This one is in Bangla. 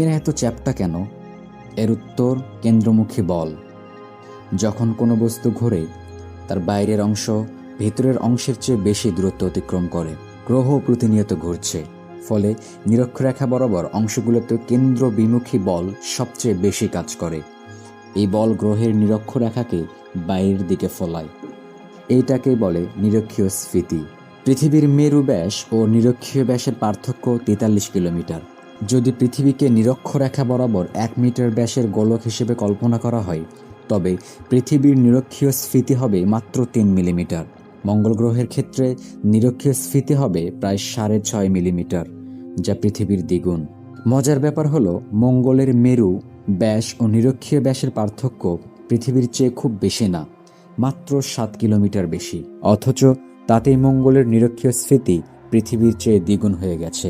এরা এত চ্যাপ্টা কেন? এর উত্তর কেন্দ্রমুখী বল। যখন কোনো বস্তু ঘোরে, তার বাইরের অংশ ভেতরের অংশের চেয়ে বেশি দূরত্ব অতিক্রম করে। গ্রহ প্রতিনিয়ত ঘুরছে, ফলে নিরক্ষরেখা বরাবর অংশগুলোতে কেন্দ্র বিমুখী বল সবচেয়ে বেশি কাজ করে। এই বল গ্রহের নিরক্ষরেখাকে বাইরের দিকে ফলায়। এইটাকেই বলে নিরক্ষীয় স্ফীতি। পৃথিবীর মেরু ব্যাস ও নিরক্ষীয় ব্যাসের পার্থক্য 43 কিলোমিটার। যদি পৃথিবীকে নিরক্ষরেখা বরাবর 1 মিটার ব্যাসের গোলক হিসেবে কল্পনা করা হয়, তবে পৃথিবীর নিরক্ষীয় স্ফীতি হবে মাত্র 3 মিলিমিটার। মঙ্গল গ্রহের ক্ষেত্রে নিরক্ষীয় স্ফীতি হবে প্রায় 6.5 মিলিমিটার, যা পৃথিবীর দ্বিগুণ। মজার ব্যাপার হলো, মঙ্গলের মেরু ব্যাস ও নিরক্ষীয় ব্যাসের পার্থক্য পৃথিবীর চেয়ে খুব বেশি না, মাত্র 7 কিলোমিটার বেশি। অথচ তাতেই মঙ্গলের নিরক্ষীয় স্ফীতি পৃথিবীর চেয়ে দ্বিগুণ হয়ে গেছে।